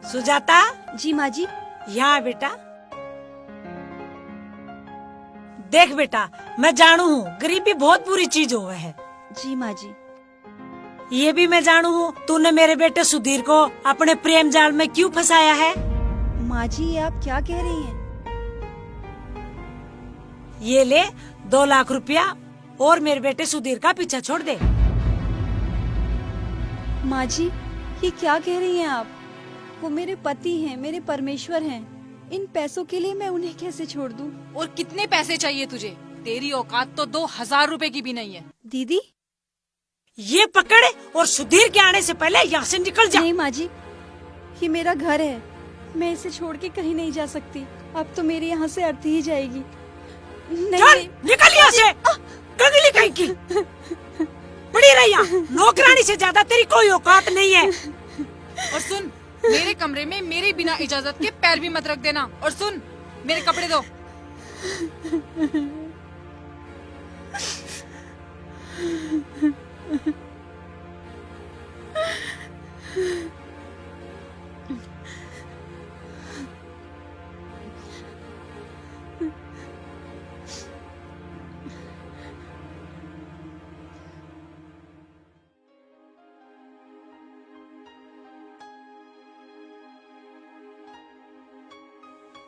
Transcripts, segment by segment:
सुजाता। जी माँ जी। यहाँ बेटा। देख बेटा, मैं जानू हूँ गरीबी बहुत बुरी चीज हुआ है। जी माँ जी। ये भी मैं जानू हूँ तूने मेरे बेटे सुधीर को अपने प्रेम जाल में क्यों फंसाया है। माँ जी, ये आप क्या कह रही हैं? ये ले 2 लाख रुपया और मेरे बेटे सुधीर का पीछा छोड़ दे। माँ जी, ये क्या कह रही हैं आप? वो मेरे पति हैं, मेरे परमेश्वर हैं। इन पैसों के लिए मैं उन्हें कैसे छोड़ दूं? और कितने पैसे चाहिए तुझे? तेरी औकात तो 2000 रुपए की भी नहीं है। दीदी। ये पकड़ और सुधीर के आने से पहले यहाँ से निकल जा। नहीं माँ जी, ये मेरा घर है, मैं इसे छोड़ के कहीं नहीं जा सकती। अब तो मेरी यहाँ से अर्थी ही जाएगी। नहीं, चल नहीं। निकल यहाँ से, कंगली कहीं की। पड़ी रही यहाँ, नौकरानी से ज्यादा तेरी कोई औकात नहीं है। और सुन, मेरे कमरे में मेरे बिना इजाजत के पैर भी मत रख देना। और सुन, मेरे कपड़े दो।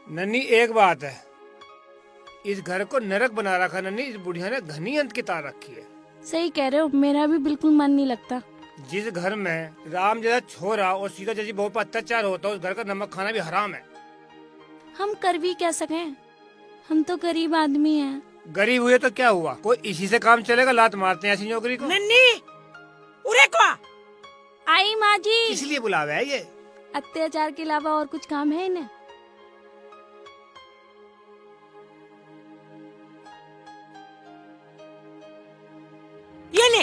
नन्नी, एक बात है, इस घर को नरक बना रखा नन्नी। इस बुढ़िया ने घनी अंत की तार रखी है। सही कह रहे हो, मेरा भी बिल्कुल मन नहीं लगता। जिस घर में राम जैसा छोरा और सीता जैसी बहू पर अत्याचार होता है, उस घर का नमक खाना भी हराम है। हम कर भी क्या सकें, हम तो गरीब आदमी हैं। गरीब हुए तो क्या हुआ, कोई इसी से काम चलेगा? लात मारते हैं ऐसी नौकरी को। नन्नी, उरे को आई माँ जी। इसलिए बुलावा है ये। अत्याचार के अलावा और कुछ काम है इन्हें? ये ले।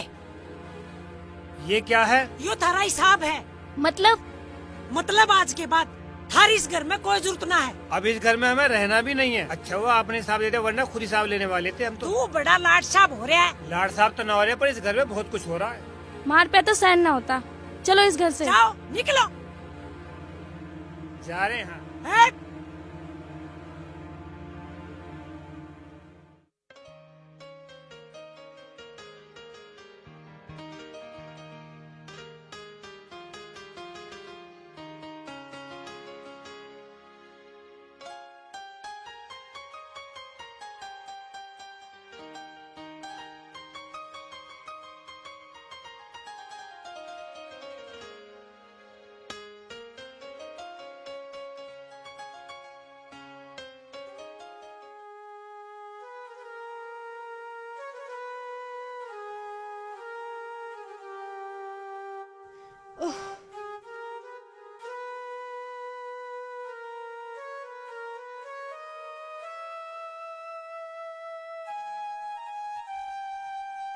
ये क्या है? यो थारा हिसाब है। मतलब आज के बाद थारी इस घर में कोई जरूरत ना है। अब इस घर में हमें रहना भी नहीं है। अच्छा हुआ आपने हिसाब दे दिया, वरना खुद हिसाब लेने वाले थे हम तो। तू बड़ा लाट साहब हो रहा है। लाड साहब तो न हो रहे, पर इस घर में बहुत कुछ हो रहा है। मार पे तो सहन ना होता। चलो इस घर से। जाओ निकलो। जा रहे हैं। है?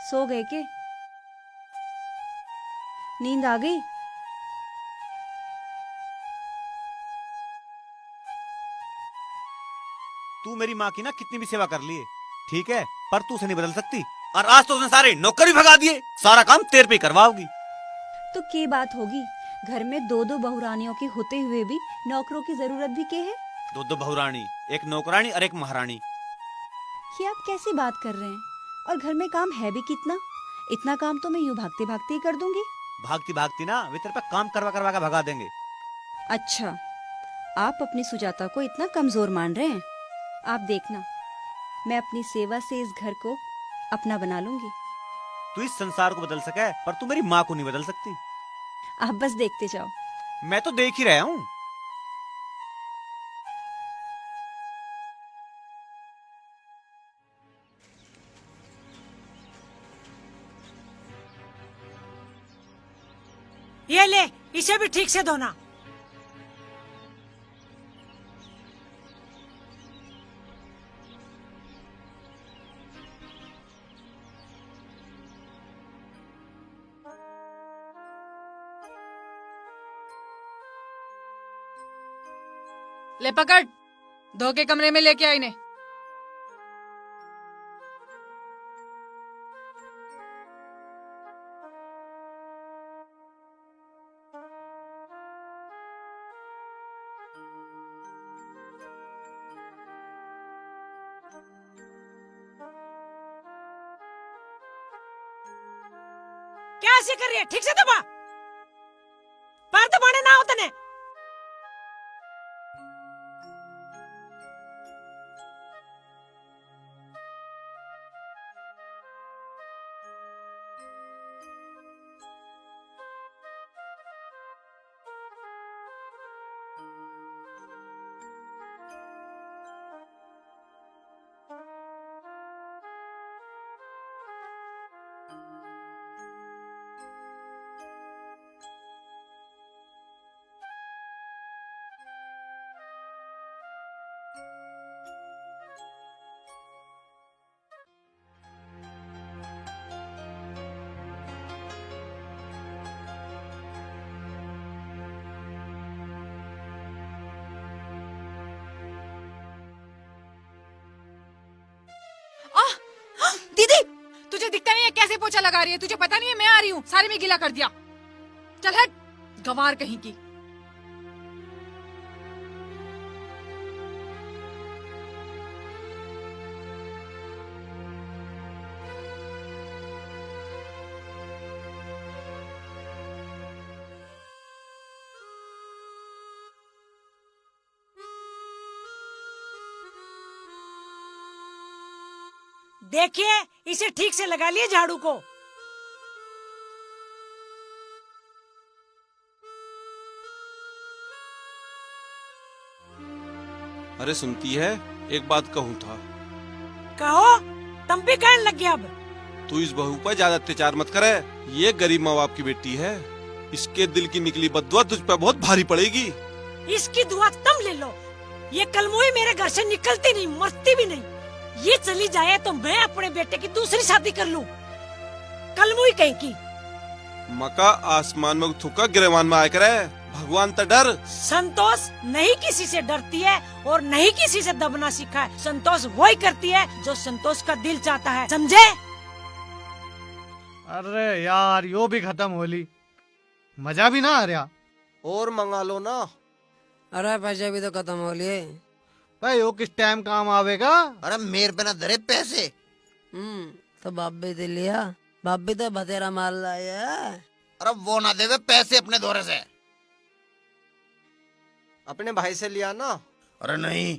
सो गए के? नींद आ गई? तू मेरी माँ की ना कितनी भी सेवा कर लिए, ठीक है, पर तू उसे नहीं बदल सकती। और आज तो उसने सारे नौकर भी भगा दिए, सारा काम तेरे पे करवाओगी। तो क्या बात होगी, घर में दो दो बहुरानियों के होते हुए भी नौकरों की जरूरत भी के है? दो दो बहुरानी, एक नौकरानी और एक महारानी। ये आप कैसी बात कर रहे हैं? और घर में काम है भी कितना? इतना काम तो मैं यूं भागते भागते ही कर दूंगी। भागती भागती ना वे तेरे पे काम करवा करवा के भगा देंगे। अच्छा, आप अपनी सुजाता को इतना कमजोर मान रहे हैं? आप देखना, मैं अपनी सेवा से इस घर को अपना बना लूंगी। तू इस संसार को बदल सके, पर तू मेरी माँ को नहीं बदल सकती। आप बस देखते जाओ। मैं तो देख ही रहा हूँ। ये ले, इसे भी ठीक से धोना। ले पकड़, धो के कमरे में लेके आई ने। कैसे कर रही है? ठीक से दबा, पैर दबाने ना होते ने। दीदी तुझे दिखता नहीं है कैसे पोछा लगा रही है? तुझे पता नहीं है मैं आ रही हूँ? सारे में गीला कर दिया। चल हट, गवार कहीं की। देखिए, इसे ठीक से लगा लिए झाड़ू को। अरे सुनती है, एक बात कहूँ था। कहो, तुम भी कहने लग गए अब। तू इस बहू पर ज्यादा अत्याचार मत करे। ये गरीब माँ बाप की बेटी है। इसके दिल की निकली बददुआ तुझ पर बहुत भारी पड़ेगी। इसकी दुआ तुम ले लो। ये कलमुई मेरे घर से निकलती नहीं, मरती भी नहीं। ये चली जाए तो मैं अपने बेटे की दूसरी शादी कर लूं। कलमुई कहीं की। मका आसमान में थूका गिरेवान में आया करे। भगवान तो डर। संतोष नहीं किसी से डरती है और नहीं किसी से दबना सीखा है। संतोष वही करती है जो संतोष का दिल चाहता है, समझे? अरे यार, यो भी खत्म होली, मजा भी ना आ रहा। और मंगा लो ना। अरे पैसे भी तो खत्म हो लिए। भाई यो किस टाइम काम आवेगा? अरे मेरे पे ना धरे पैसे। तो बाप भी दे लिया, बाप भी तो बतेरा माल लाया। अरे वो ना देवे पैसे अपने दौरे से। अपने भाई से लिया ना। अरे नहीं,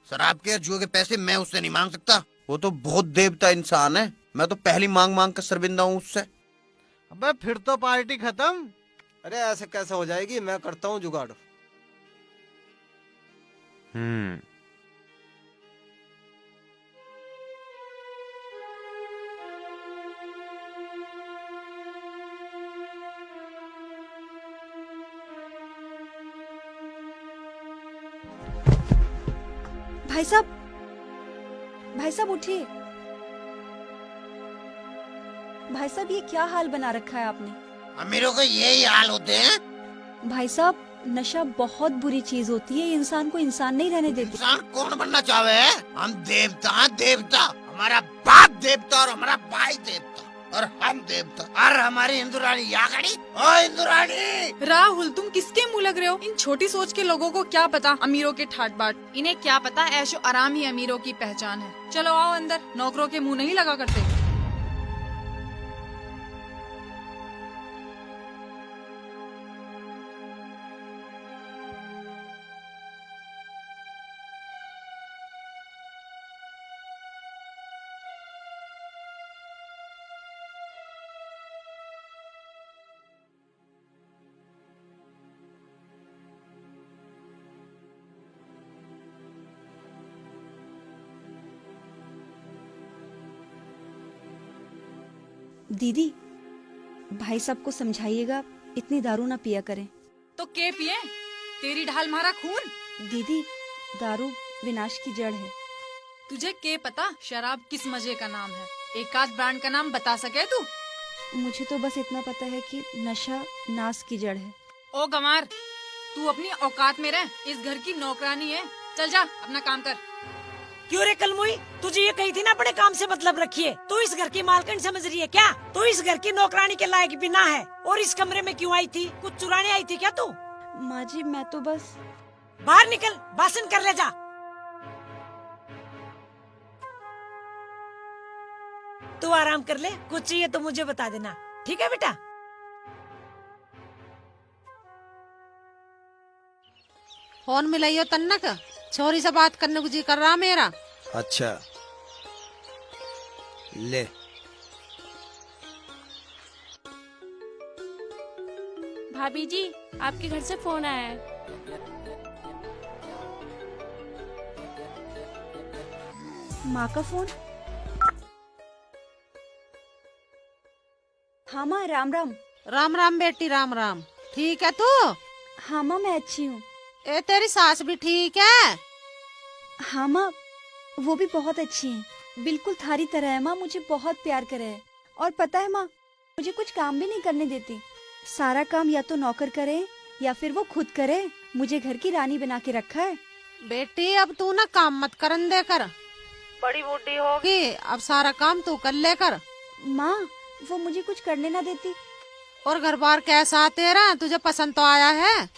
शराब के जुए के पैसे मैं उससे नहीं मांग सकता। वो तो बहुत देवता इंसान है। मैं तो पहली मांग मांग कर शर्मिंदा हूँ उससे। अबे फिर तो पार्टी खत्म। अरे ऐसे कैसे हो जाएगी? मैं करता हूँ जुगाड़। भाई साहब, भाई साहब उठिए। भाई साहब, ये क्या हाल बना रखा है आपने? अमीरों को यही हाल होते हैं। भाई साहब, नशा बहुत बुरी चीज होती है, ये इंसान को इंसान नहीं रहने देती। इंसान कौन बनना चाहे है? हम देवता, देवता। हमारा बाप देवता और हमारा भाई देवता और हम देवता। और हमारी हिंदू रानी यहाँ खड़ी। ओ हिंदू रानी! राहुल, तुम किसके मुंह लग रहे हो? इन छोटी सोच के लोगों को क्या पता अमीरों के ठाट बाट। इन्हें क्या पता ऐशो आराम ही अमीरों की पहचान है। चलो आओ अंदर, नौकरों के मुंह नहीं लगा करते। दीदी, भाई साहब को समझाइएगा, इतनी दारू ना पिया करें। तो के पिए? तेरी ढाल मारा खून। दीदी, दारू विनाश की जड़ है। तुझे के पता शराब किस मजे का नाम है? एक आध ब्रांड का नाम बता सके तू? मुझे तो बस इतना पता है कि नशा नाश की जड़ है। ओ गंवार, तू अपनी औकात में रह। इस घर की नौकरानी है। चल जा अपना काम कर। क्यों रे कलमुई, तुझे ये कही थी ना बड़े काम से मतलब रखिए। तू इस घर की मालकिन समझ रही है क्या? तू इस घर की नौकरानी के लायक भी ना है। और इस कमरे में क्यों आई थी? कुछ चुराने आई थी क्या तू? माँ जी, मैं तो बस। बाहर निकल, भाषण कर ले जा। तू आराम कर ले, कुछ चाहिए तो मुझे बता देना, ठीक है बेटा? फोन मिलाइयो तन्नक, छोरी से बात करने को जी कर रहा मेरा। अच्छा ले। भाभी जी, आपके घर से फोन आया है। माँ का फोन। हाँ माँ, राम राम। राम राम बेटी, राम राम। ठीक है तू? हाँ माँ, मैं अच्छी हूँ। ए तेरी सास भी ठीक है? हाँ माँ, वो भी बहुत अच्छी है, बिल्कुल थारी तरह है माँ, मुझे बहुत प्यार करे है। और पता है माँ, मुझे कुछ काम भी नहीं करने देती। सारा काम या तो नौकर करे या फिर वो खुद करे। मुझे घर की रानी बना के रखा है। बेटी अब तू ना काम मत करन दे कर, बड़ी बूढ़ी होगी, अब सारा काम तू कर ले कर। माँ, वो मुझे कुछ करने ना देती। और घर बार कैसा तेरा, तुझे पसंद तो आया है?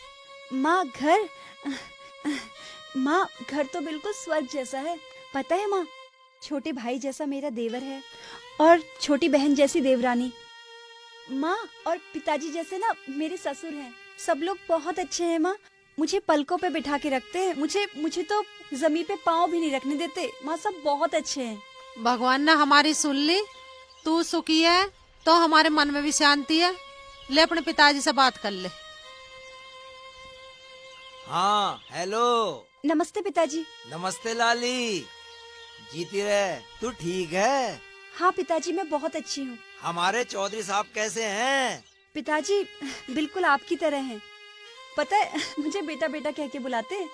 माँ घर माँ, घर तो बिल्कुल स्वर्ग जैसा है। पता है माँ, छोटे भाई जैसा मेरा देवर है और छोटी बहन जैसी देवरानी। माँ, और पिताजी जैसे ना मेरे ससुर हैं। सब लोग बहुत अच्छे हैं माँ, मुझे पलकों पे बिठा के रखते हैं। मुझे तो जमीन पे पाँव भी नहीं रखने देते। माँ, सब बहुत अच्छे हैं। भगवान ने हमारी सुन ली, तू सुखी है तो हमारे मन में भी शांति है। ले अपने पिताजी से बात कर ले। हाँ हेलो। नमस्ते पिताजी। नमस्ते लाली, जीती रहे। तू ठीक है? हाँ पिताजी, मैं बहुत अच्छी हूँ। हमारे चौधरी साहब कैसे हैं? पिताजी बिल्कुल आपकी तरह हैं। पता है, मुझे बेटा बेटा कह के बुलाते हैं।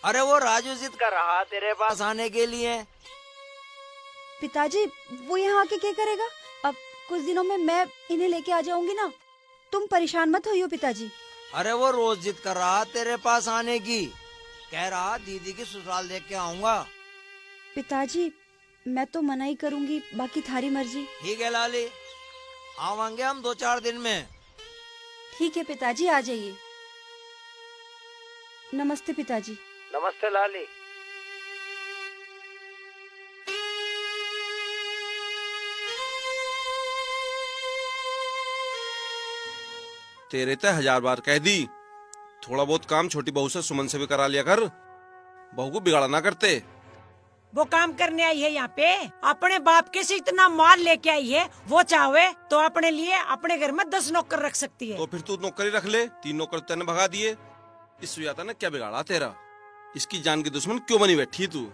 अरे वो राजू जिद कर रहा तेरे पास आने के लिए। पिताजी, वो यहाँ आके क्या करेगा? अब कुछ दिनों में मैं इन्हें लेके आ जाऊंगी ना, तुम परेशान मत होइयो पिताजी। अरे वो रोज जिद कर रहा तेरे पास आने की, कह रहा दीदी की ससुराल देख के आऊंगा। पिताजी, मैं तो मना ही करूंगी, बाकी थारी मर्जी। ठीक है लाली, आवांगे हम 2-4 दिन में। ठीक है पिताजी, आ जाइए। नमस्ते पिताजी। नमस्ते लाली। तेरे ते 1000 बार कह दी, थोड़ा बहुत काम छोटी बहू से सुमन से भी करा लिया कर, बहू को बिगाड़ा ना करते। वो काम करने आई है यहाँ पे, अपने बाप के से इतना माल लेके आई है। वो चाहे तो अपने लिए अपने घर में 10 नौकर रख सकती है। तो फिर तू नौकरी रख ले, 3 नौकर तेने भगा दिए। इस सुजाता ने क्या बिगाड़ा तेरा? इसकी जान की दुश्मन क्यों बनी बैठी तू?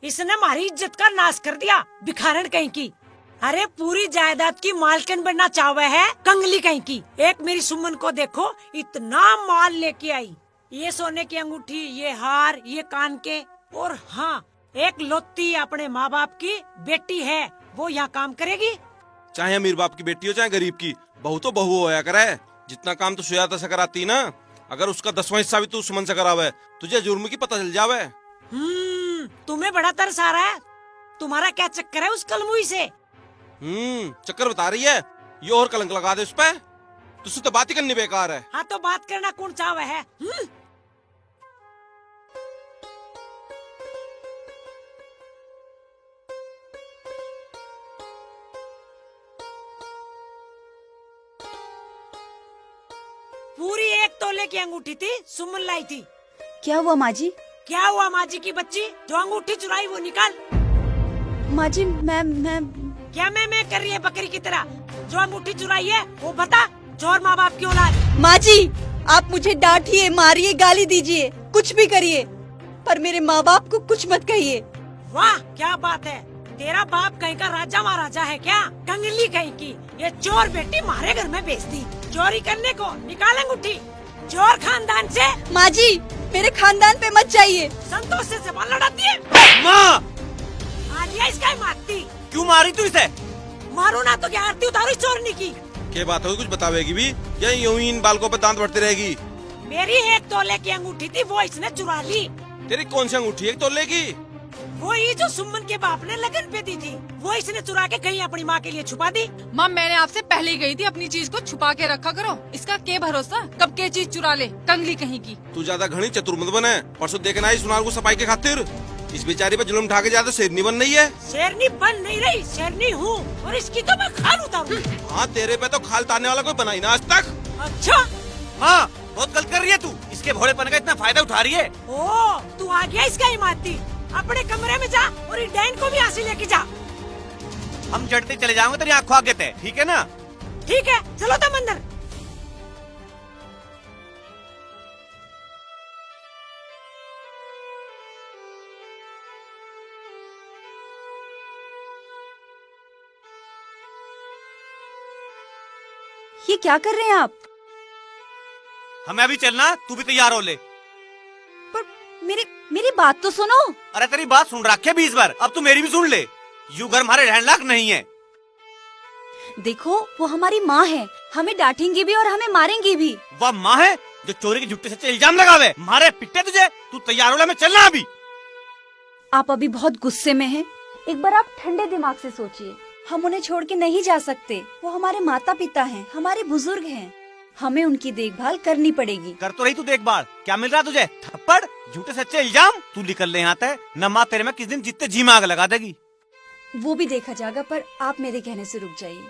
इसने हमारी इज्जत का नाश कर दिया, भिखारन कहीं की। अरे पूरी जायदाद की मालकिन बनना चाहे है, कंगली कहीं की। एक मेरी सुमन को देखो, इतना माल लेके आई। ये सोने की अंगूठी, ये हार, ये कान के, और हाँ, एक लौती अपने माँ बाप की बेटी है, वो यहाँ काम करेगी। चाहे अमीर बाप की बेटी हो चाहे गरीब की, बहू तो बहू होया करे। जितना काम तो सुजाता से कराती ना, अगर उसका 10वां हिस्सा भी तू सुमन से करावे, तुझे जुर्म की पता चल जावे। तुम्हें बड़ा तरस आ रहा है। तुम्हारा क्या चक्कर है उस कलमुई से? चक्कर बता रही है, ये और कलंक लगा दे उस पे। तुझसे तो बात ही करनी बेकार है। हाँ तो बात करना कौन चाहे है? पूरी 1 तोले की अंगूठी थी, सुमन लाई थी। क्या हुआ माँ जी? क्या हुआ माँ जी की बच्ची? जो अंगूठी चुराई वो निकाल। माँ जी, मैं क्या मैं कर रही है बकरी की तरह? जो अंगूठी चुराई है वो बता। चोर माँ बाप की औलाद। माँ जी, आप मुझे डांटिए, मारिए, गाली दीजिए, कुछ भी करिए, पर मेरे माँ बाप को कुछ मत कहिए। वाह क्या बात है, तेरा बाप कहीं का राजा महाराजा है क्या? कंगली कहीं की, ये चोर बेटी मारे घर में भेज दी चोरी करने को। निकाल अंगूठी, चोर खानदान से। माँ जी, मेरे खानदान पे मत जाइए। संतोष से जबान लड़ाती है। माँ, आलिया इसका ही मारती। क्यों मारी तू इसे? मारू ना तो क्या आरती उतारू चोरनी की। क्या बात होगी, कुछ बतावेगी भी या यूं ही इन बालकों पे दांत बढ़ती रहेगी? मेरी 1 तोले की अंगूठी थी, वो इसने चुरा ली। तेरी कौन सी अंगूठी है 1 तोले की? वही जो सुमन के बाप ने लगन पे दी थी, वो इसने चुरा के कहीं अपनी माँ के लिए छुपा दी। माँ, मैंने आपसे पहले ही गई थी अपनी चीज को छुपा के रखा करो। इसका क्या भरोसा कब के चीज चुरा ले, कंगली कहीं की। तू ज्यादा घनी चतुर मत बने। परसों देखना आई सुनार को सफाई के खातिर इस बेचारी पे जुल्म ढा के ज्यादा शेरनी बन रही है। शेरनी बन नहीं रही, शेरनी हूँ, और इसकी तो मैं खाल उतारूँ। हाँ, तेरे पे तो खाल तारने वाला कोई बना ही ना आज तक। अच्छा माँ, बहुत गलत कर रही है तू। इसके भोलेपन का इतना फायदा उठा रही है। ओ तू आ गया इसका हिमाती, अपने कमरे में जा और इस डैन को भी यहाँ से लेके जा। हम जड़ते चले जाएंगे तेरी आंखों आगे तय, ठीक है ना? ठीक है, चलो तुम अंदर। ये क्या कर रहे हैं आप? हमें अभी चलना, तू भी तैयार हो ले। पर मेरी बात तो सुनो। अरे तेरी बात सुन रखी है 20 बार, अब तू मेरी भी सुन ले। यू घर हमारे रहने लायक नहीं है। देखो वो हमारी माँ है, हमें डांटेंगी भी और हमें मारेंगी भी। वह माँ है जो चोरी के झुट्टे से इल्जाम लगावे, मारे पिटे तुझे। तू तैयार हो ले, हमें चलना अभी। आप अभी बहुत गुस्से में हैं। एक बार आप ठंडे दिमाग से सोचिए, हम उन्हें छोड़ के नहीं जा सकते। वो हमारे माता पिता हैं, हमारे बुजुर्ग हैं, हमें उनकी देखभाल करनी पड़ेगी। कर तो रही तू देखभाल, क्या मिल रहा तुझे? थप्पड़, झूठे सच्चे इल्जाम। तू निकल ले यहाँ से, न माँ तेरे में किस दिन जितने जी में आग लगा देगी। वो भी देखा जाएगा, पर आप मेरे कहने से रुक जाइए।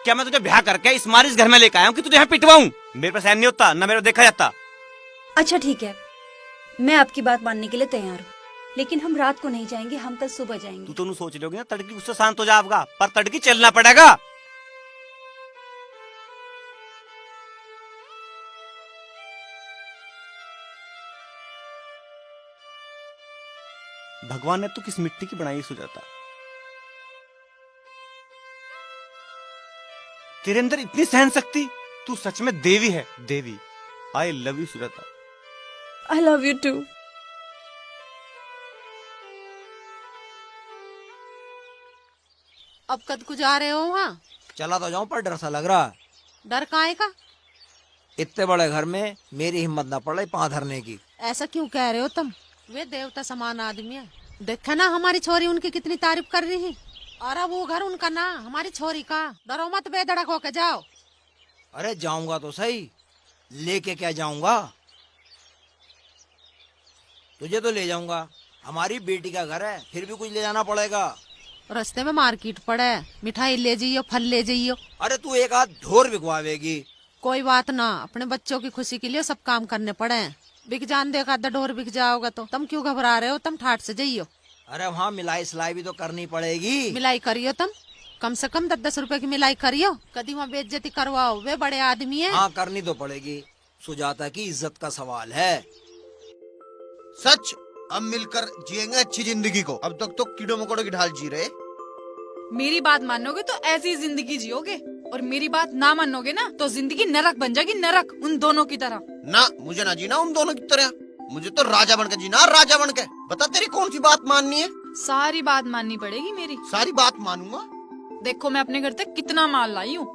क्या मैं तुझे ब्याह करके इस मारिस घर में लेकर आया हूँ कि तुझे यहाँ पिटवाऊं? मेरे पास सहन नहीं होता, न मेरे को देखा जाता। अच्छा ठीक है, मैं आपकी बात मानने के लिए तैयार हूँ, लेकिन हम रात को नहीं जाएंगे, हम कल सुबह जाएंगे। तू तो सोच लोगे ना तड़की उससे शांत हो जाएगा, पर तड़की चलना पड़ेगा। भगवान ने तू किस मिट्टी की बनाई सुजाता? तेरे अंदर इतनी सहन शक्ति, तू सच में देवी है, देवी। I love you Sujata. I love you too. अब कद को जा रहे हो वहाँ? चला तो जाऊं पर डर सा लग रहा है। डर काहे का? इतने बड़े घर में मेरी हिम्मत ना पड़ रही पांव धरने की। ऐसा क्यों कह रहे हो तुम? वे देवता समान आदमी है। देखा ना हमारी छोरी उनकी कितनी तारीफ कर रही है। और अब वो घर उनका ना, हमारी छोरी का। डरो मत, बेधड़क होके जाओ। अरे जाऊंगा तो सही, लेके क्या जाऊंगा? तुझे तो ले जाऊंगा, हमारी बेटी का घर है, फिर भी कुछ ले जाना पड़ेगा। रास्ते में मार्केट पड़े, मिठाई ले जाइयो, फल ले जाइयो। अरे तू एक आध ढोर बिकवावेगी। कोई बात ना, अपने बच्चों की खुशी के लिए सब काम करने पड़े। बिक जान दे, आधा ढोर बिक जाओगा तो तुम क्यों घबरा रहे हो? तुम ठाट से जाइयो। अरे वहाँ मिलाई सिलाई भी तो करनी पड़ेगी। मिलाई करियो तुम, कम से कम 10-10 रुपए की मिलाई करियो। कभी वहाँ बेइज्जती करवाओ, वे बड़े आदमी है। हाँ करनी तो पड़ेगी, सुजाता की इज्जत का सवाल है। सच, अब मिलकर जिएंगे अच्छी जिंदगी को। अब तक तो कीड़ों मकोड़ों की ढाल जी रहे। मेरी बात मानोगे तो ऐसी जिंदगी जियोगे, और मेरी बात ना मानोगे ना तो जिंदगी नरक बन जाएगी, नरक, उन दोनों की तरह। ना मुझे ना जीना उन दोनों की तरह, मुझे तो राजा बनकर जीना, राजा बनकर। बता तेरी कौन सी बात माननी है? सारी बात माननी पड़ेगी मेरी। सारी बात मानूंगा। देखो मैं अपने घर तक कितना माल लाई हूँ।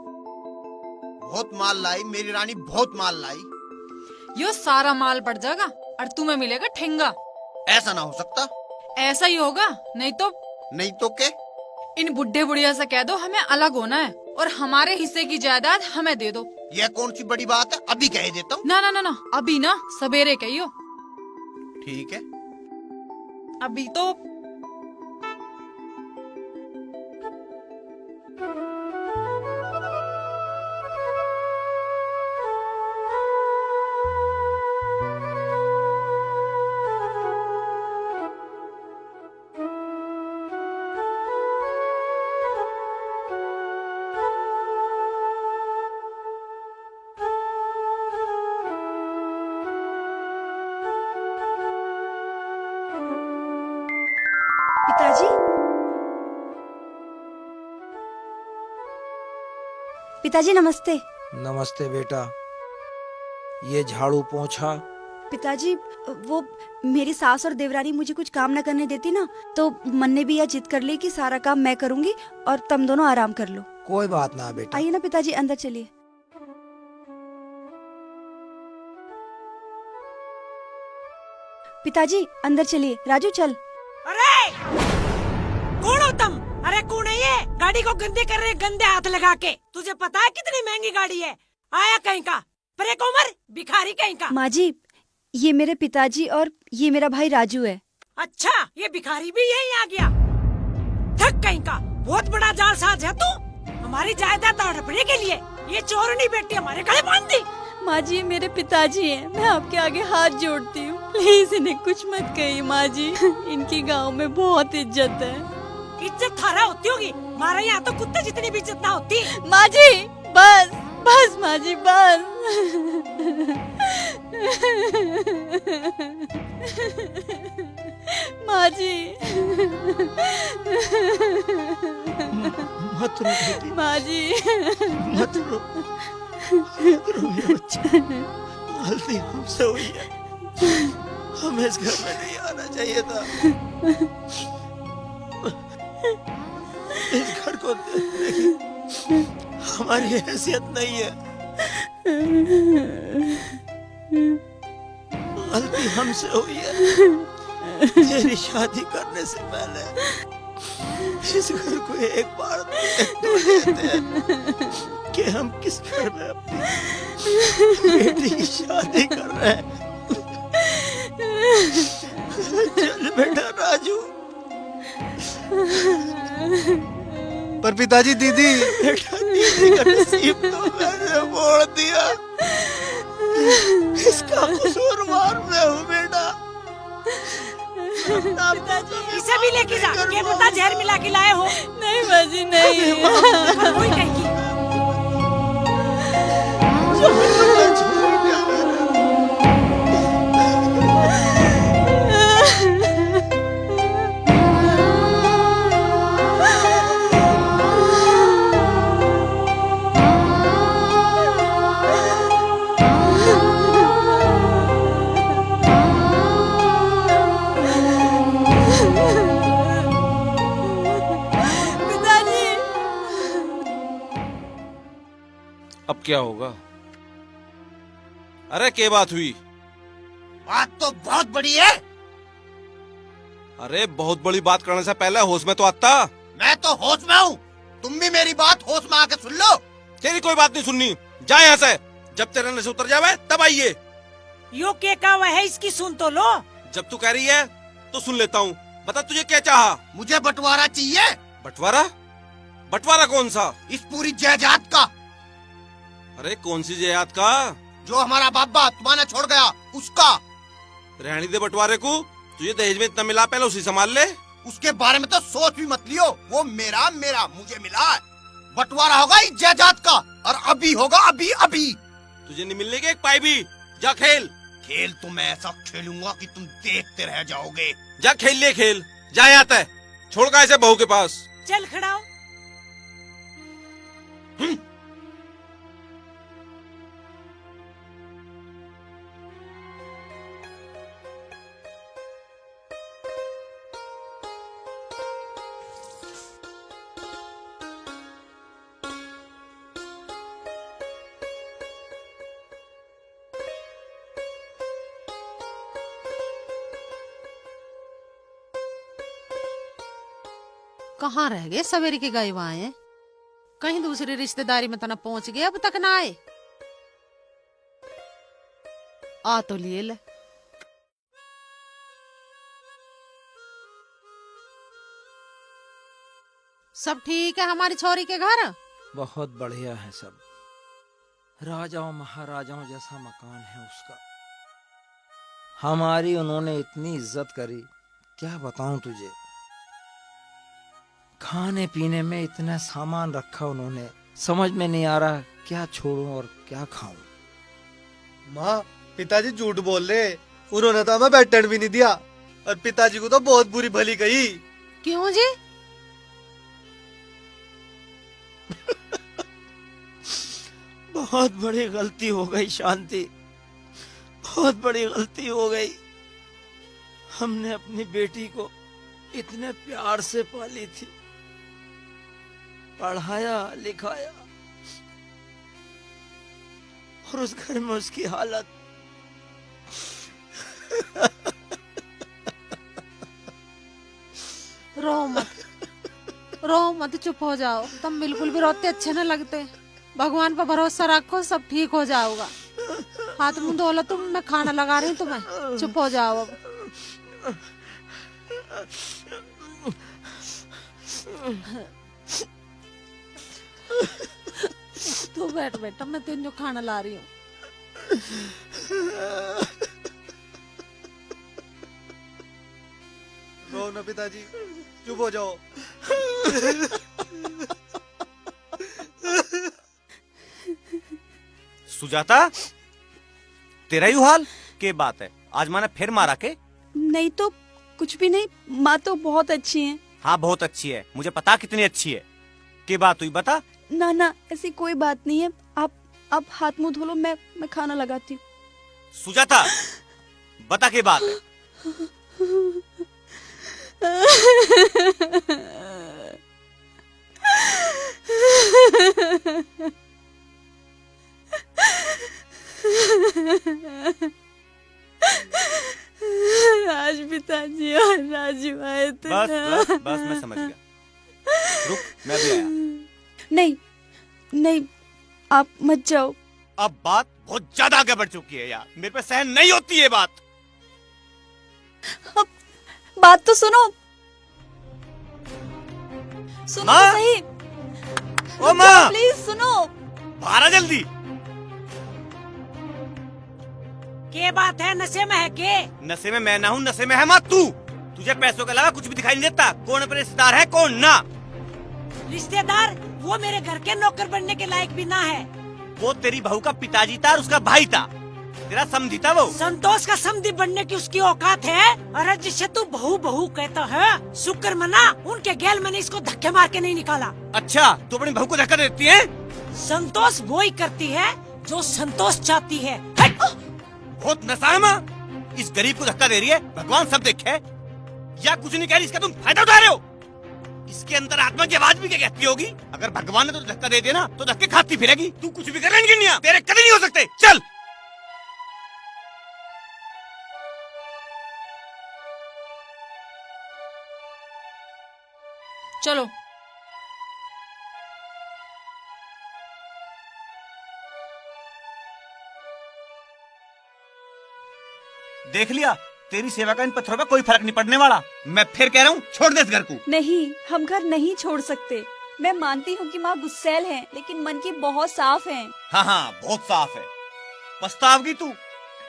बहुत माल लाई मेरी रानी, बहुत माल लाई। यो सारा माल पड़ जाएगा और तुम्हें मिलेगा ठेंगा। ऐसा ना हो सकता। ऐसा ही होगा, नहीं तो के? इन बुढ़े बुढ़िया से कह दो हमें अलग होना है और हमारे हिस्से की जायदाद हमें दे दो। यह कौन सी बड़ी बात है, अभी कह देता हूँ। ना ना ना ना, अभी ना, सवेरे कहियो। ठीक है। अभी तो पिताजी, पिताजी नमस्ते। नमस्ते बेटा, ये झाड़ू पोंछा। पिताजी, वो मेरी सास और देवरानी मुझे कुछ काम न करने देती ना, तो मन ने भी यह जिद कर ली कि सारा काम मैं करूंगी और तुम दोनों आराम कर लो। कोई बात ना बेटा। आइए ना पिताजी, अंदर चलिए। पिताजी अंदर चलिए। राजू चल। अरे कौन हो तुम? अरे कौन है ये? गाड़ी को गंदे कर रहे, गंदे हाथ लगा के। तुझे पता है कितनी महंगी गाड़ी है? आया कहीं का परे कोमर, भिखारी कहीं का। माँ जी, ये मेरे पिताजी और ये मेरा भाई राजू है। अच्छा, ये भिखारी भी यही आ गया? थक कहीं का, बहुत बड़ा जाल साज है तू। हमारी जायदाद हड़पने के लिए ये चोरनी बेटी हमारे गले बांध दी। माँ जी ये मेरे पिताजी हैं, मैं आपके आगे हाथ जोड़ती हूँ, प्लीज इन्हें कुछ मत कहिए माँ जी। इनकी गांव में बहुत इज्जत है। इज्जत थारा होती होगी, हमारे यहाँ तो कुत्ते जितनी भी इज्जत ना होती। माँ जी बस बस माँ जी बस। माँ जी मत रो बेटी, माँ जी मत रो, मत रो मेरा बच्चा। गलती हमसे हुई है, हमें इस घर में नहीं आना चाहिए था। इस घर को देखने की हमारी हैसियत नहीं है। गलती हमसे हुई है। तेरी शादी करने से पहले इस घर को एक बार देख तो लेते कि हम किस घर में अपनी बेटी की शादी कर रहे हैं। चल बेटा राजू। पर पिताजी दीदी, बेटा दीदी का नसीब तो मैंने मोड़ दिया, इसका कसूरवार मैं हूँ बेटा। इसे भी लेके जा, क्या पता जहर मिला के लाए हो। नहीं माँ जी नहीं। वही कहेगी। अब क्या होगा? अरे क्या बात हुई? बात तो बहुत बड़ी है। अरे बहुत बड़ी बात करने से पहले होश में तो आता। मैं तो होश में हूँ, तुम भी मेरी बात होश में आके सुन लो। तेरी कोई बात नहीं सुननी, जा यहाँ से। जब तेरे नशे उतर जावे तब आइए। यो क्या कहा हुआ है, इसकी सुन तो लो। जब तू कह रही है तो सुन लेता हूँ। बता तुझे क्या चाहा? मुझे बंटवारा चाहिए। बंटवारा? बंटवारा कौन सा? इस पूरी जायदाद का। अरे कौन सी जायदाद का? जो हमारा बाबा तुम्हारा छोड़ गया उसका। रहने दे बंटवारे को, तुझे दहेज में इतना मिला, पहले उसी संभाल ले। उसके बारे में तो सोच भी मत लियो, वो मेरा मेरा मुझे मिला है। बंटवारा होगा इस जायदाद का, और अभी होगा, अभी अभी। तुझे नहीं मिलने के एक पाई भी। जा खेल। खेल तो मैं ऐसा खेलूंगा कि तुम देखते रह जाओगे। जा खेल ले खेल, जा यहाँ तय। छोड़ का ऐसे बहू के पास। चल खड़ा हो। कहाँ रह गए सवेरे के गए वहां हैं? कहीं दूसरी रिश्तेदारी में तना पहुंच गए, अब तक ना आए। आ तो लिए ले। सब ठीक है हमारी छोरी के घर? बहुत बढ़िया है सब। राजाओं महाराजाओं जैसा मकान है उसका। हमारी उन्होंने इतनी इज्जत करी, क्या बताऊं तुझे। खाने पीने में इतना सामान रखा उन्होंने, समझ में नहीं आ रहा क्या छोड़ूं और क्या खाऊं। माँ पिताजी झूठ बोल रहे, उन्होंने तो हमें बैठने भी नहीं दिया, और पिताजी को तो बहुत बुरी भली कही। क्यों जी? बहुत बड़ी गलती हो गई शांति, बहुत बड़ी गलती हो गई। हमने अपनी बेटी को इतने प्यार से पाली थी, पढ़ाया लिखाया, और उस घर में उसकी हालत। रो मत, चुप हो जाओ। तुम बिल्कुल भी रोते अच्छे न लगते। भगवान पर भरोसा रखो, सब ठीक हो जाओगा। हाथ मुंह धो लो तुम, मैं खाना लगा रही हूँ तुम्हें। चुप हो जाओ अब। तू बैठ बेटा, मैं तुझे खाना ला रही हूँ। रो ना पिताजी, चुप हो जाओ। सुजाता, तेरा ही हाल के बात है? आज माने फिर मारा के? नहीं तो कुछ भी नहीं, माँ तो बहुत अच्छी है। हाँ बहुत अच्छी है, मुझे पता कितनी अच्छी है। के बात हुई बता। ना ना, ऐसी कोई बात नहीं है। आप हाथ मुंह धो लो, मैं खाना लगाती हूँ। सुजाता, बता के बात है? आज पिताजी और राजू आए थे बस ना। बस बस, मैं समझ गया। रुक, मैं भी आया। नहीं नहीं, आप मत जाओ। अब बात बहुत ज्यादा आगे बढ़ चुकी है यार, मेरे पे सहन नहीं होती है बात। अब बात तो सुनो। सुनो माँ! तो सही। ओ माँ! प्लीज सुनो। बाहर आ जल्दी। के बात है? नशे में है के? नशे में मैं ना हूँ, नशे में है माँ तू। तुझे पैसों के अलावा कुछ भी दिखाई नहीं देता। कौन अपने रिश्तेदार है कौन ना? रिश्तेदार? वो मेरे घर के नौकर बनने के लायक भी ना है। वो तेरी बहू का पिताजी था और उसका भाई था, तेरा समधी था वो। संतोष का समधी बनने की उसकी औकात है? अरे जिसे तू बहू बहू कहता है, शुक्र मना उनके गैल मैंने इसको धक्के मार के नहीं निकाला। अच्छा, तू अपनी बहू को धक्का देती है? संतोष वो ही करती है जो संतोष चाहती है। बहुत नशा है माँ, इस गरीब को धक्का दे रही है, भगवान सब देखे। या कुछ नहीं कह रही, इसका तुम फायदा उठा रहे हो। इसके अंदर आत्मा की आवाज भी क्या कहती होगी? अगर भगवान ने तो धक्का दे दिया ना तो धक्के खाती फिरेगी। तू कुछ भी कर रही है, तेरे कभी नहीं हो सकते। चल। चलो। देख लिया, तेरी सेवा का इन पत्थरों पे कोई फर्क नहीं पड़ने वाला। मैं फिर कह रहा हूँ, छोड़ दे इस घर को। नहीं, हम घर नहीं छोड़ सकते। मैं मानती हूँ कि माँ गुस्सैल हैं, लेकिन मन की बहुत साफ हैं। हाँ हाँ, बहुत साफ है। पछताओगी तू।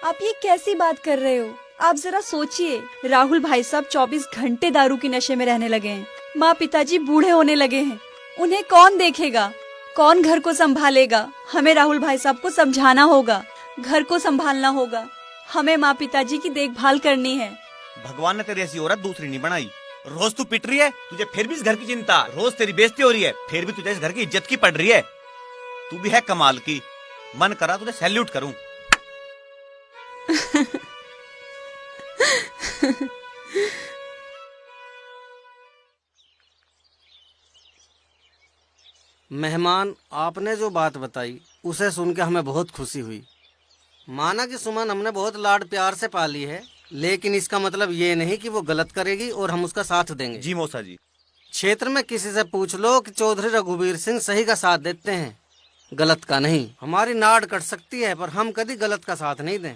आप ये कैसी बात कर रहे हो? आप जरा सोचिए, राहुल भाई साहब 24 घंटे दारू के नशे में रहने लगे हैं। माँ पिताजी बूढ़े होने लगे हैं। उन्हें कौन देखेगा? कौन घर को संभालेगा? हमें राहुल भाई साहब को समझाना होगा, घर को संभालना होगा। हमें माँ पिताजी की देखभाल करनी है। भगवान ने तेरी ऐसी औरत दूसरी नहीं बनाई। रोज तू पिट रही है, तुझे फिर भी इस घर की चिंता। रोज तेरी बेइज्जती हो रही है, फिर भी तुझे इस घर की इज्जत की पड़ रही है। तू भी है कमाल की। मन करा तुझे सैल्यूट करूं। मेहमान, आपने जो बात बताई उसे सुन के हमें बहुत खुशी हुई। माना कि सुमन हमने बहुत लाड प्यार से पाली है, लेकिन इसका मतलब ये नहीं कि वो गलत करेगी और हम उसका साथ देंगे। जी मौसा जी। क्षेत्र में किसी से पूछ लो कि चौधरी रघुवीर सिंह सही का साथ देते हैं, गलत का नहीं। हमारी नाड़ कट सकती है पर हम कभी गलत का साथ नहीं दें।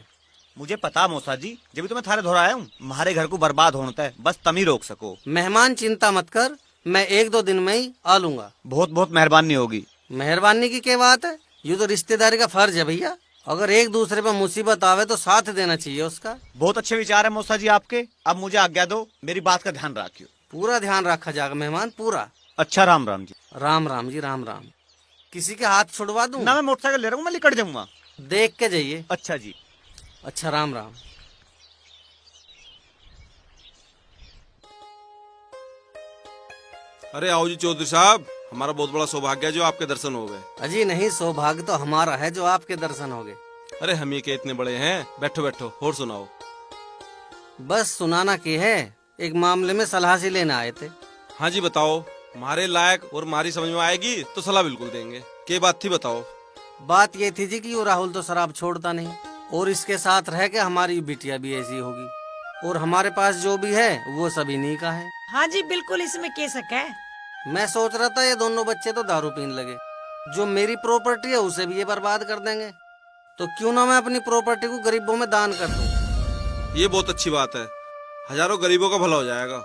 मुझे पता मौसा जी, जब तो मैं थारे दोहराया हूँ, हमारे घर को बर्बाद होना है, बस तुम ही रोक सको। मेहमान चिंता मत कर, मैं 1-2 दिन में ही आ लूंगा। बहुत बहुत मेहरबानी होगी। मेहरबानी की क्या बात है, ये तो रिश्तेदारी का फर्ज है भैया। अगर एक दूसरे पर मुसीबत आवे तो साथ देना चाहिए उसका। बहुत अच्छे विचार है मौसा जी आपके। अब मुझे आज्ञा दो, मेरी बात का ध्यान रखियो। पूरा ध्यान रखा जाएगा मेहमान, पूरा। अच्छा, राम राम जी। राम राम जी, राम राम। किसी के हाथ छुड़वा दूं? ना, मैं मोटरसाइकिल ले रहा हूँ, मैं निकट जाऊंगा। देख के जाइए। अच्छा जी। अच्छा, राम राम। अरे आओ जी चौधरी साहब, हमारा बहुत बड़ा सौभाग्य है जो आपके दर्शन हो गए। अजी नहीं, सौभाग्य तो हमारा है जो आपके दर्शन हो गए। अरे हम ये के इतने बड़े हैं। बैठो बैठो और सुनाओ। बस सुनाना की है, एक मामले में सलाह से लेना आए थे। हाँ जी बताओ, हमारे लायक और हमारी समझ में आएगी तो सलाह बिल्कुल देंगे। क्या बात थी बताओ। बात ये थी जी कि वो राहुल तो शराब छोड़ता नहीं, और इसके साथ रह के हमारी बिटिया भी ऐसी होगी, और हमारे पास जो भी है वो सभी नहीं का है। हाँ जी बिल्कुल, इसमें क्या शक है। मैं सोच रहा था ये दोनों बच्चे तो दारू पीने लगे, जो मेरी प्रॉपर्टी है उसे भी ये बर्बाद कर देंगे, तो क्यों ना मैं अपनी प्रॉपर्टी को गरीबों में दान कर दूं। ये बहुत अच्छी बात है, हजारों गरीबों का भला हो जाएगा।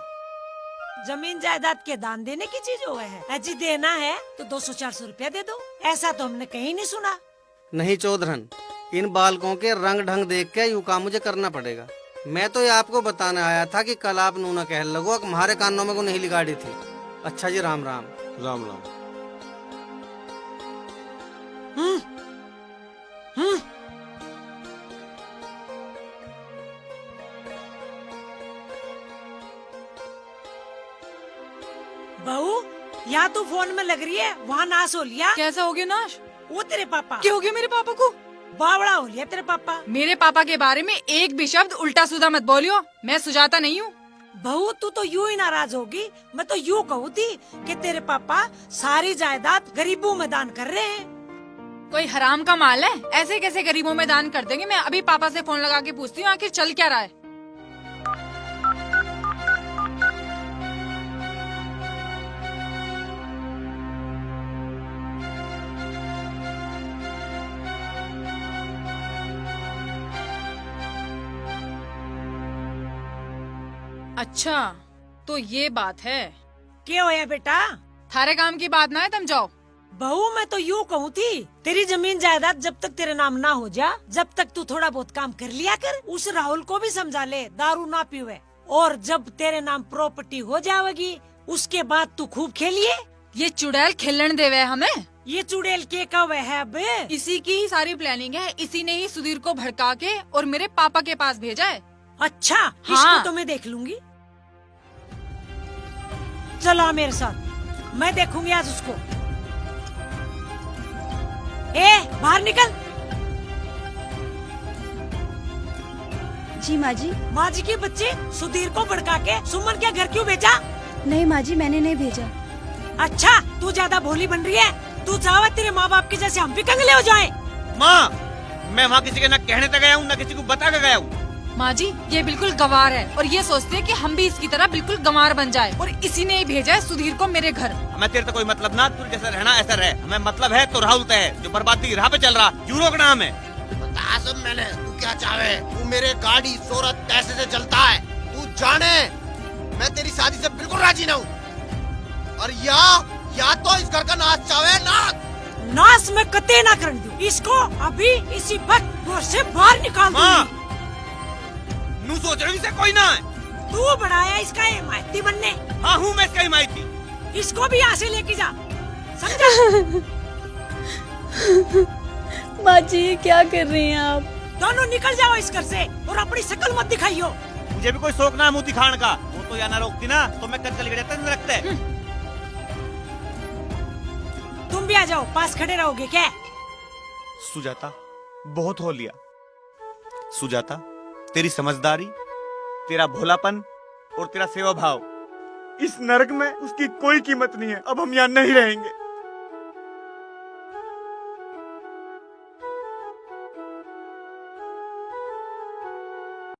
जमीन जायदाद के दान देने की चीज हो है। अजी देना है तो 200-400 रुपया दे दो, ऐसा तो हमने कहीं नहीं सुना। नहीं चौधरन, इन बालकों के रंग ढंग देख के यूं काम मुझे करना पड़ेगा। मैं तो ये आपको बताने आया था कि कल आप नूना कह लगो कि हमारे कानों में को नहीं लिगाड़ी थी। अच्छा जी, राम राम। राम राम। बहू, यहाँ तू फोन में लग रही है, वहाँ नाश हो लिया। कैसा हो गया नाश? वो तेरे पापा। क्या हो गया मेरे पापा को? बावड़ा हो लिया तेरे पापा। मेरे पापा के बारे में एक भी शब्द उल्टा सीधा मत बोलियो, मैं सुजाता नहीं हूँ। बहू, तू तो यूं ही नाराज होगी। मैं तो यूं कहूँ थी कि तेरे पापा सारी जायदाद गरीबों में दान कर रहे हैं। कोई हराम का माल है? ऐसे कैसे गरीबों में दान कर देंगे? मैं अभी पापा से फोन लगा के पूछती हूँ आखिर चल क्या रहा है। अच्छा, तो ये बात है। क्या होया बेटा? थारे काम की बात ना है, तुम जाओ। बहू, मैं तो यूं कहूँ थी, तेरी जमीन जायदाद जब तक तेरे नाम ना हो जा, जब तक तू थोड़ा बहुत काम कर लिया कर। उस राहुल को भी समझा ले दारू ना पीवे, और जब तेरे नाम प्रॉपर्टी हो जाएगी उसके बाद तू खूब खेलिए। ये चुड़ैल खेलने देवे हमें। ये चुड़ैल के कब है? अब इसी की ही सारी प्लानिंग है। इसी ने ही सुधीर को भड़का के और मेरे पापा के पास भेजा है। अच्छा, हाँ। इसको तो मैं देख लूंगी। चलो मेरे साथ, मैं देखूंगी आज उसको। बाहर निकल। जी माँ जी। माँ जी के बच्चे सुधीर को भड़का के सुमन के घर क्यों भेजा? नहीं माँ जी, मैंने नहीं भेजा। अच्छा, तू ज्यादा भोली बन रही है। तू चाहे तेरे माँ बाप के जैसे हम भी कंगले हो जाएं। माँ, मैं वहाँ किसी के न कहने तक गया हूँ, न किसी को बता के गया हूँ। माँ जी, ये बिल्कुल गंवार है और ये सोचते हैं कि हम भी इसकी तरह बिल्कुल गंवार बन जाए, और इसी ने ही भेजा है सुधीर को मेरे घर। हमें तेरे तो कोई मतलब ना, तू जैसा रहना ऐसा रह। हमें मतलब है तो राहुल तय जो बर्बादी राह पे चल रहा, क्यों रोकना हमें? बता सब मैंने, तू क्या चाहे? तू मेरे गाड़ी शोहरत पैसे से चलता है, तू जाने मैं तेरी शादी से बिल्कुल राजी ना हूँ। और या तो इस घर का नाश चाहे ना। नाश में कतई ना कर दूं। इसको अभी इसी वक्त घर से बाहर निकाल दूंगी। नू सोच रही से कोई ना है। तू बढ़ाया इसका हिमायती बनने। हाँ हूँ मैं इसका हिमायती। इसको भी यहाँ से लेके जा, समझा? माँ जी, ये क्या कर रही हैं आप? दोनों निकल जाओ इस घर से और अपनी शक्ल मत दिखाइयो। मुझे भी कोई शौक ना मुँह दिखाने का। वो तो यहाँ ना रोकती ना तो मैं कल जाता रखते। तुम भी आ जाओ, पास खड़े रहोगे क्या? सुजाता, बहुत हो लिया। सुजाता, तेरी समझदारी, तेरा भोलापन और तेरा सेवा भाव, इस नरक में उसकी कोई कीमत नहीं है। अब हम यहाँ नहीं रहेंगे।